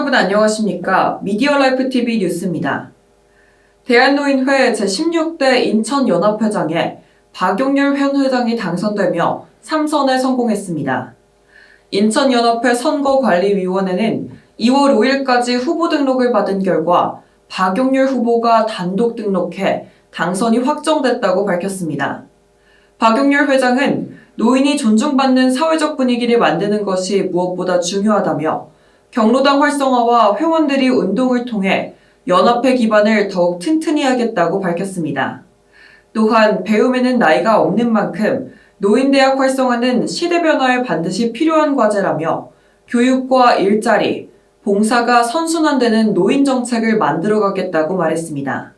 여러분 안녕하십니까? 미디어라이프TV 뉴스입니다. 대한노인회 제16대 인천연합회장에 박용률 현 회장이 당선되며 3선에 성공했습니다. 인천연합회 선거관리위원회는 2월 5일까지 후보 등록을 받은 결과 박용률 후보가 단독 등록해 당선이 확정됐다고 밝혔습니다. 박용률 회장은 노인이 존중받는 사회적 분위기를 만드는 것이 무엇보다 중요하다며 경로당 활성화와 회원들이 운동을 통해 연합회 기반을 더욱 튼튼히 하겠다고 밝혔습니다. 또한 배움에는 나이가 없는 만큼 노인대학 활성화는 시대 변화에 반드시 필요한 과제라며 교육과 일자리, 봉사가 선순환되는 노인 정책을 만들어가겠다고 말했습니다.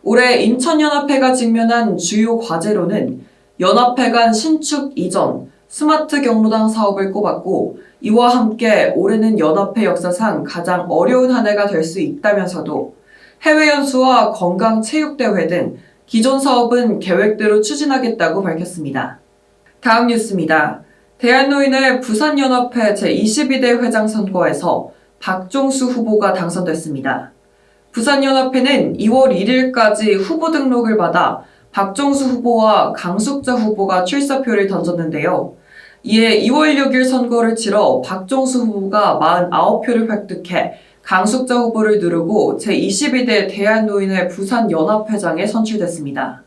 올해 인천연합회가 직면한 주요 과제로는 연합회 간 신축 이전, 스마트 경로당 사업을 꼽았고 이와 함께 올해는 연합회 역사상 가장 어려운 한 해가 될 수 있다면서도 해외 연수와 건강 체육대회 등 기존 사업은 계획대로 추진하겠다고 밝혔습니다. 다음 뉴스입니다. 대한노인회 부산연합회 제22대 회장 선거에서 박종수 후보가 당선됐습니다. 부산연합회는 2월 1일까지 후보 등록을 받아 박종수 후보와 강숙자 후보가 출사표를 던졌는데요. 이에 2월 6일 선거를 치러 박종수 후보가 49표를 획득해 강숙자 후보를 누르고 제22대 대한노인회 부산연합회장에 선출됐습니다.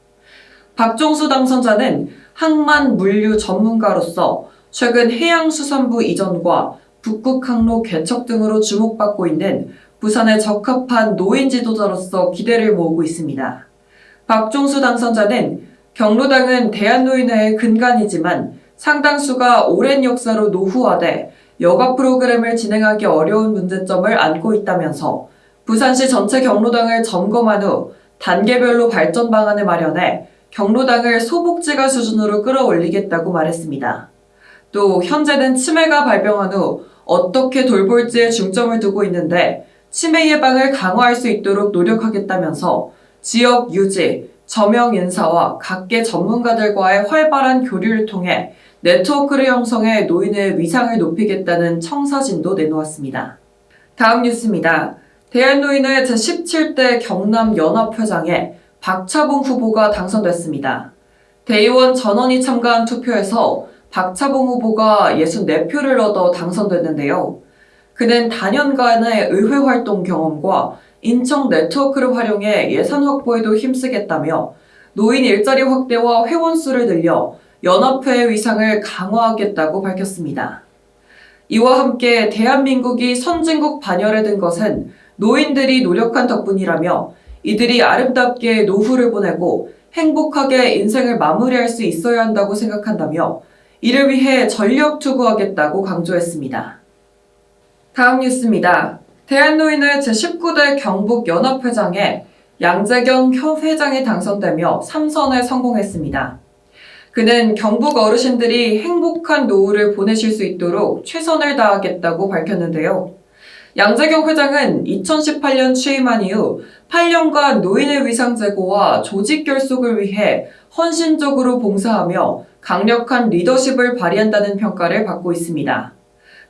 박종수 당선자는 항만 물류 전문가로서 최근 해양수산부 이전과 북극항로 개척 등으로 주목받고 있는 부산에 적합한 노인 지도자로서 기대를 모으고 있습니다. 박종수 당선자는 경로당은 대한노인회의 근간이지만 상당수가 오랜 역사로 노후화돼 여가 프로그램을 진행하기 어려운 문제점을 안고 있다면서 부산시 전체 경로당을 점검한 후 단계별로 발전 방안을 마련해 경로당을 소복지가 수준으로 끌어올리겠다고 말했습니다. 또 현재는 치매가 발병한 후 어떻게 돌볼지에 중점을 두고 있는데 치매 예방을 강화할 수 있도록 노력하겠다면서 지역 유지, 저명 인사와 각계 전문가들과의 활발한 교류를 통해 네트워크를 형성해 노인의 위상을 높이겠다는 청사진도 내놓았습니다. 다음 뉴스입니다. 대한노인회 제17대 경남연합회장에 박차봉 후보가 당선됐습니다. 대의원 전원이 참가한 투표에서 박차봉 후보가 64표를 얻어 당선됐는데요. 그는 다년간의 의회 활동 경험과 인청 네트워크를 활용해 예산 확보에도 힘쓰겠다며 노인 일자리 확대와 회원 수를 늘려 연합회의 위상을 강화하겠다고 밝혔습니다. 이와 함께 대한민국이 선진국 반열에 든 것은 노인들이 노력한 덕분이라며 이들이 아름답게 노후를 보내고 행복하게 인생을 마무리할 수 있어야 한다고 생각한다며 이를 위해 전력 투구하겠다고 강조했습니다. 다음 뉴스입니다. 대한노인회 제19대 경북연합회장에 양재경 현 회장이 당선되며 3선에 성공했습니다. 그는 경북 어르신들이 행복한 노후를 보내실 수 있도록 최선을 다하겠다고 밝혔는데요. 양재경 회장은 2018년 취임한 이후 8년간 노인의 위상 제고와 조직 결속을 위해 헌신적으로 봉사하며 강력한 리더십을 발휘한다는 평가를 받고 있습니다.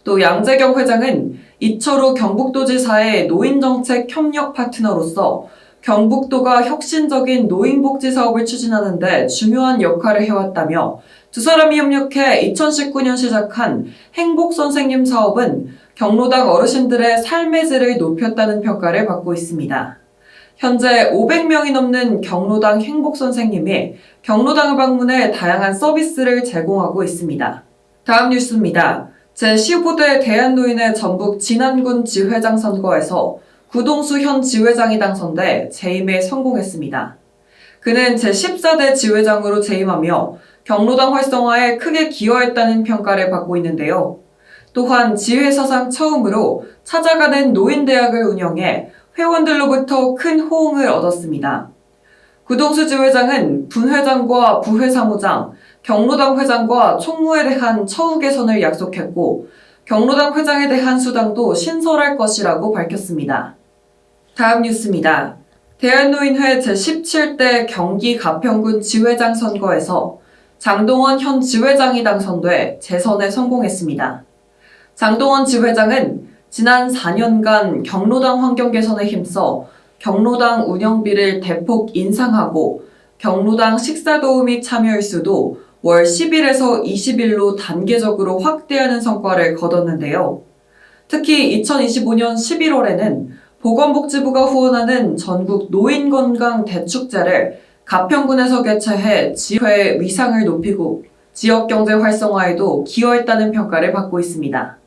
또 양재경 회장은 이철우 경북도지사의 노인정책 협력 파트너로서 경북도가 혁신적인 노인복지 사업을 추진하는 데 중요한 역할을 해왔다며 두 사람이 협력해 2019년 시작한 행복선생님 사업은 경로당 어르신들의 삶의 질을 높였다는 평가를 받고 있습니다. 현재 500명이 넘는 경로당 행복선생님이 경로당을 방문해 다양한 서비스를 제공하고 있습니다. 다음 뉴스입니다. 제15대 대한노인회 전북 진안군 지회장 선거에서 구동수 현 지회장이 당선돼 재임에 성공했습니다. 그는 제14대 지회장으로 재임하며 경로당 활성화에 크게 기여했다는 평가를 받고 있는데요. 또한 지회 사상 처음으로 찾아가는 노인대학을 운영해 회원들로부터 큰 호응을 얻었습니다. 구동수 지회장은 분회장과 부회사무장, 경로당 회장과 총무에 대한 처우 개선을 약속했고 경로당 회장에 대한 수당도 신설할 것이라고 밝혔습니다. 다음 뉴스입니다. 대한노인회 제17대 경기 가평군 지회장 선거에서 장동원 현 지회장이 당선돼 재선에 성공했습니다. 장동원 지회장은 지난 4년간 경로당 환경 개선에 힘써 경로당 운영비를 대폭 인상하고 경로당 식사 도우미 참여 일수도 월 10일에서 20일로 단계적으로 확대하는 성과를 거뒀는데요. 특히 2025년 11월에는 보건복지부가 후원하는 전국 노인건강 대축제를 가평군에서 개최해 지회 위상을 높이고 지역경제 활성화에도 기여했다는 평가를 받고 있습니다.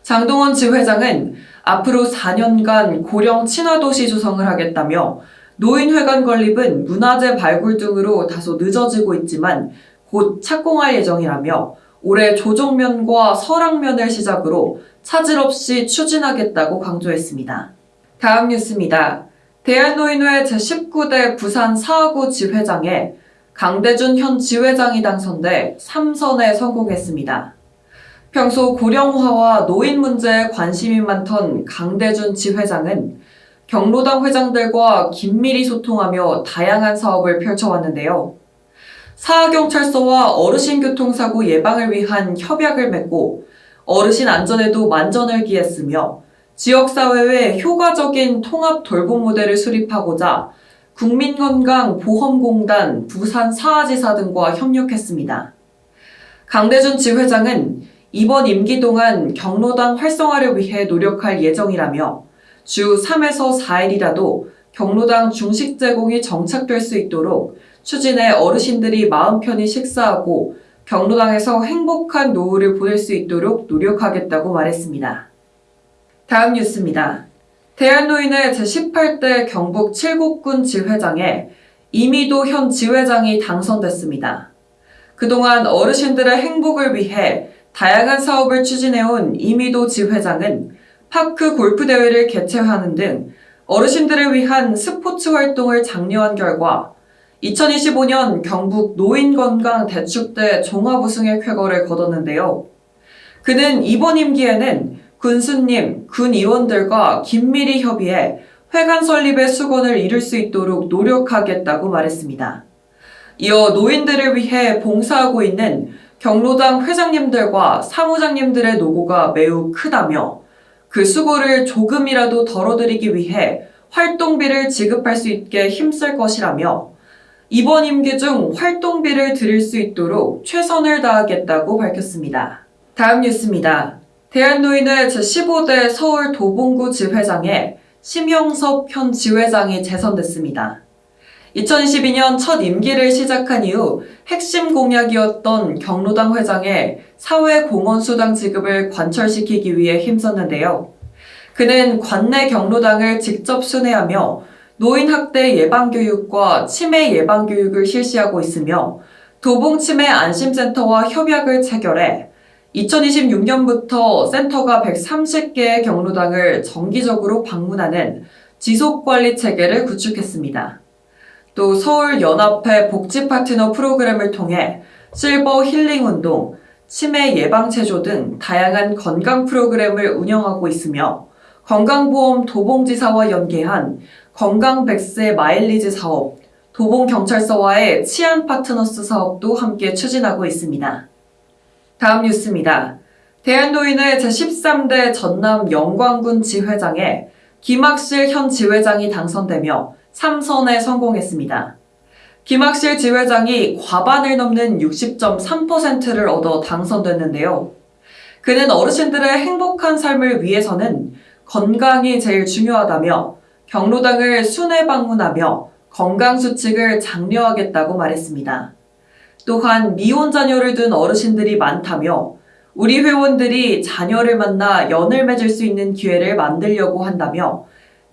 장동원 지회장은 앞으로 4년간 고령 친화도시 조성을 하겠다며 노인회관 건립은 문화재 발굴 등으로 다소 늦어지고 있지만 곧 착공할 예정이라며 올해 조정면과 설악면을 시작으로 차질 없이 추진하겠다고 강조했습니다. 다음 뉴스입니다. 대한노인회 제19대 부산 사하구 지회장에 강대준 현 지회장이 당선돼 3선에 성공했습니다. 평소 고령화와 노인 문제에 관심이 많던 강대준 지회장은 경로당 회장들과 긴밀히 소통하며 다양한 사업을 펼쳐왔는데요. 사하경찰서와 어르신 교통사고 예방을 위한 협약을 맺고 어르신 안전에도 만전을 기했으며 지역사회의 효과적인 통합 돌봄 모델을 수립하고자 국민건강보험공단 부산사하지사 등과 협력했습니다. 강대준 지회장은 이번 임기 동안 경로당 활성화를 위해 노력할 예정이라며 주 3에서 4일이라도 경로당 중식 제공이 정착될 수 있도록 추진해 어르신들이 마음 편히 식사하고 경로당에서 행복한 노후를 보낼 수 있도록 노력하겠다고 말했습니다. 다음 뉴스입니다. 대한노인회 제18대 경북 칠곡군 지회장에 이미도 현 지회장이 당선됐습니다. 그동안 어르신들의 행복을 위해 다양한 사업을 추진해온 이미도 지회장은 파크 골프 대회를 개최하는 등 어르신들을 위한 스포츠 활동을 장려한 결과 2025년 경북 노인건강 대축대 종합우승의 쾌거를 거뒀는데요. 그는 이번 임기에는 군수님, 군의원들과 긴밀히 협의해 회관 설립의 수건을 이룰 수 있도록 노력하겠다고 말했습니다. 이어 노인들을 위해 봉사하고 있는 경로당 회장님들과 사무장님들의 노고가 매우 크다며 그 수고를 조금이라도 덜어드리기 위해 활동비를 지급할 수 있게 힘쓸 것이라며 이번 임기 중 활동비를 드릴 수 있도록 최선을 다하겠다고 밝혔습니다. 다음 뉴스입니다. 대한노인회 제15대 서울 도봉구 지회장에 심형섭 현 지회장이 재선됐습니다. 2022년 첫 임기를 시작한 이후 핵심 공약이었던 경로당 회장의 사회공헌수당 지급을 관철시키기 위해 힘썼는데요. 그는 관내 경로당을 직접 순회하며 노인학대 예방교육과 치매 예방교육을 실시하고 있으며 도봉치매 안심센터와 협약을 체결해 2026년부터 센터가 130개의 경로당을 정기적으로 방문하는 지속관리 체계를 구축했습니다. 또 서울연합회 복지파트너 프로그램을 통해 실버 힐링 운동, 치매 예방체조 등 다양한 건강 프로그램을 운영하고 있으며 건강보험 도봉지사와 연계한 건강100세 마일리지 사업, 도봉경찰서와의 치안 파트너스 사업도 함께 추진하고 있습니다. 다음 뉴스입니다. 대한노인회 제13대 전남 영광군 지회장에 김학실 현 지회장이 당선되며 3선에 성공했습니다. 김학실 지회장이 과반을 넘는 60.3%를 얻어 당선됐는데요. 그는 어르신들의 행복한 삶을 위해서는 건강이 제일 중요하다며 경로당을 순회 방문하며 건강수칙을 장려하겠다고 말했습니다. 또한 미혼 자녀를 둔 어르신들이 많다며 우리 회원들이 자녀를 만나 연을 맺을 수 있는 기회를 만들려고 한다며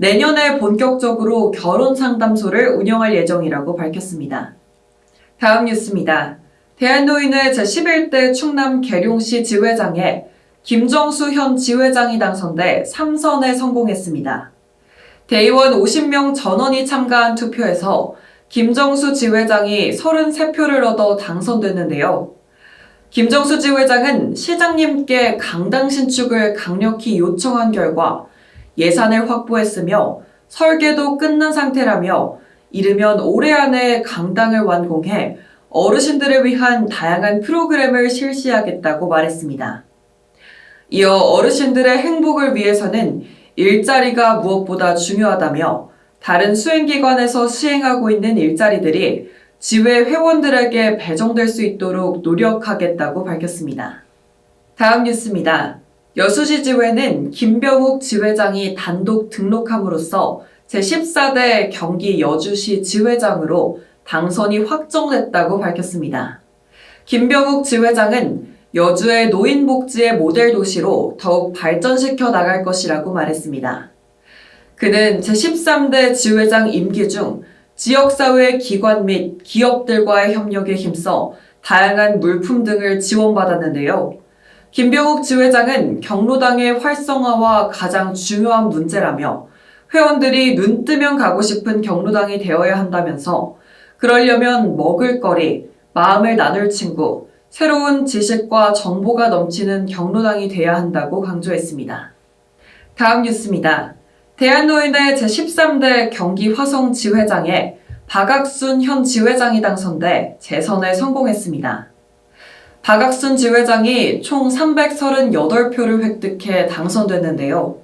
내년에 본격적으로 결혼 상담소를 운영할 예정이라고 밝혔습니다. 다음 뉴스입니다. 대한노인회 제11대 충남 계룡시 지회장에 김정수 현 지회장이 당선돼 3선에 성공했습니다. 대의원 50명 전원이 참가한 투표에서 김정수 지회장이 33표를 얻어 당선됐는데요. 김정수 지회장은 시장님께 강당 신축을 강력히 요청한 결과 예산을 확보했으며 설계도 끝난 상태라며 이르면 올해 안에 강당을 완공해 어르신들을 위한 다양한 프로그램을 실시하겠다고 말했습니다. 이어 어르신들의 행복을 위해서는 일자리가 무엇보다 중요하다며 다른 수행기관에서 시행하고 있는 일자리들이 지회 회원들에게 배정될 수 있도록 노력하겠다고 밝혔습니다. 다음 뉴스입니다. 여수시 지회는 김병욱 지회장이 단독 등록함으로써 제14대 경기 여주시 지회장으로 당선이 확정됐다고 밝혔습니다. 김병욱 지회장은 여주의 노인복지의 모델 도시로 더욱 발전시켜 나갈 것이라고 말했습니다. 그는 제13대 지회장 임기 중 지역사회 기관 및 기업들과의 협력에 힘써 다양한 물품 등을 지원받았는데요. 김병욱 지회장은 경로당의 활성화와 가장 중요한 문제라며 회원들이 눈 뜨면 가고 싶은 경로당이 되어야 한다면서 그러려면 먹을거리, 마음을 나눌 친구, 새로운 지식과 정보가 넘치는 경로당이 돼야 한다고 강조했습니다. 다음 뉴스입니다. 대한노인의 제13대 경기 화성 지회장에 박학순 현 지회장이 당선돼 재선에 성공했습니다. 박학순 지회장이 총 338표를 획득해 당선됐는데요.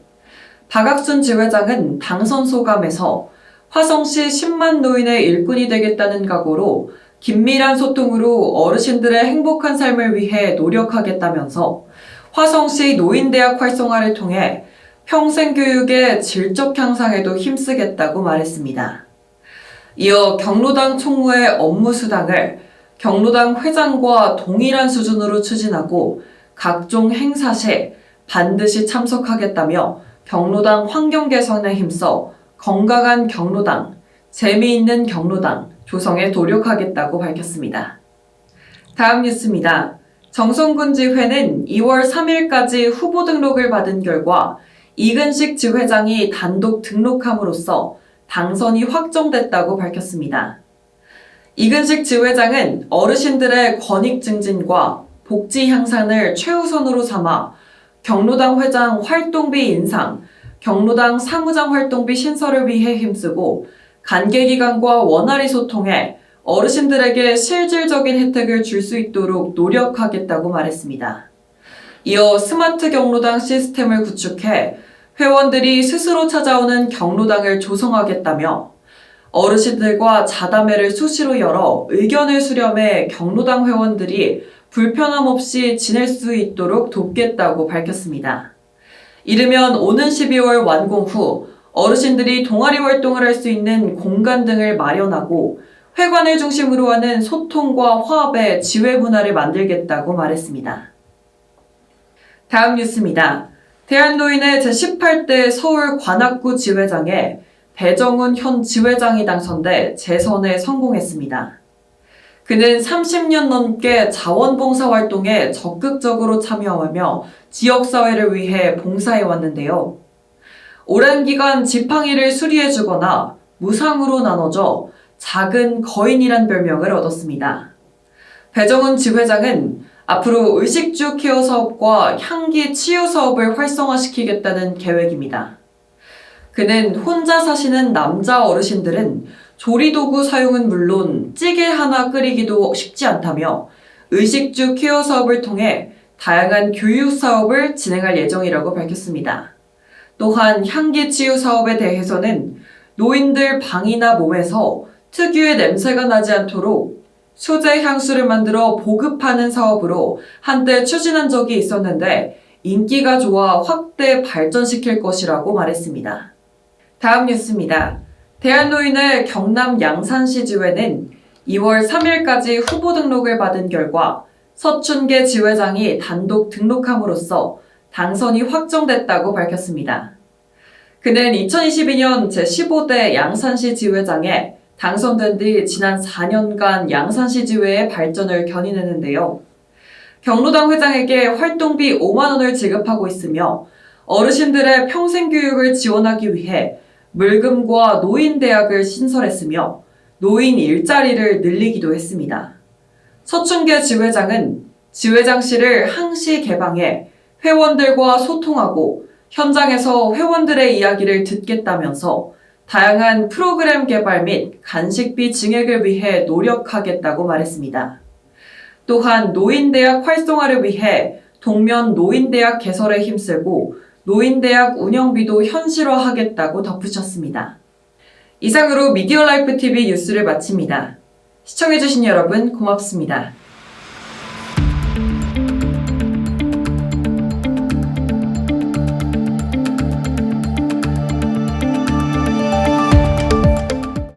박학순 지회장은 당선 소감에서 화성시 10만 노인의 일꾼이 되겠다는 각오로 긴밀한 소통으로 어르신들의 행복한 삶을 위해 노력하겠다면서 화성시 노인대학 활성화를 통해 평생교육의 질적 향상에도 힘쓰겠다고 말했습니다. 이어 경로당 총무의 업무 수당을 경로당 회장과 동일한 수준으로 추진하고 각종 행사 시 반드시 참석하겠다며 경로당 환경 개선에 힘써 건강한 경로당, 재미있는 경로당 조성에 노력하겠다고 밝혔습니다. 다음 뉴스입니다. 정성군 지회는 2월 3일까지 후보 등록을 받은 결과 이근식 지회장이 단독 등록함으로써 당선이 확정됐다고 밝혔습니다. 이근식 지회장은 어르신들의 권익 증진과 복지 향상을 최우선으로 삼아 경로당 회장 활동비 인상, 경로당 사무장 활동비 신설을 위해 힘쓰고 관계기관과 원활히 소통해 어르신들에게 실질적인 혜택을 줄 수 있도록 노력하겠다고 말했습니다. 이어 스마트 경로당 시스템을 구축해 회원들이 스스로 찾아오는 경로당을 조성하겠다며 어르신들과 자담회를 수시로 열어 의견을 수렴해 경로당 회원들이 불편함 없이 지낼 수 있도록 돕겠다고 밝혔습니다. 이르면 오는 12월 완공 후 어르신들이 동아리 활동을 할 수 있는 공간 등을 마련하고 회관을 중심으로 하는 소통과 화합의 지회 문화를 만들겠다고 말했습니다. 다음 뉴스입니다. 대한노인의 제18대 서울 관악구 지회장에 배정훈 현 지회장이 당선돼 재선에 성공했습니다. 그는 30년 넘게 자원봉사 활동에 적극적으로 참여하며 지역사회를 위해 봉사해왔는데요. 오랜 기간 지팡이를 수리해주거나 무상으로 나눠줘 작은 거인이란 별명을 얻었습니다. 배정훈 지회장은 앞으로 의식주 케어 사업과 향기 치유 사업을 활성화시키겠다는 계획입니다. 그는 혼자 사시는 남자 어르신들은 조리도구 사용은 물론 찌개 하나 끓이기도 쉽지 않다며 의식주 케어 사업을 통해 다양한 교육 사업을 진행할 예정이라고 밝혔습니다. 또한 향기 치유 사업에 대해서는 노인들 방이나 몸에서 특유의 냄새가 나지 않도록 수제 향수를 만들어 보급하는 사업으로 한때 추진한 적이 있었는데 인기가 좋아 확대 발전시킬 것이라고 말했습니다. 다음 뉴스입니다. 대한노인의 경남 양산시 지회는 2월 3일까지 후보 등록을 받은 결과 서춘계 지회장이 단독 등록함으로써 당선이 확정됐다고 밝혔습니다. 그는 2022년 제15대 양산시 지회장에 당선된 뒤 지난 4년간 양산시 지회의 발전을 견인했는데요. 경로당 회장에게 활동비 5만 원을 지급하고 있으며 어르신들의 평생교육을 지원하기 위해 물금과 노인대학을 신설했으며 노인 일자리를 늘리기도 했습니다. 서춘계 지회장은 지회장실을 항시 개방해 회원들과 소통하고 현장에서 회원들의 이야기를 듣겠다면서 다양한 프로그램 개발 및 간식비 증액을 위해 노력하겠다고 말했습니다. 또한 노인대학 활성화를 위해 동면 노인대학 개설에 힘쓰고 노인대학 운영비도 현실화하겠다고 덧붙였습니다. 이상으로 미디어라이프 TV 뉴스를 마칩니다. 시청해주신 여러분 고맙습니다.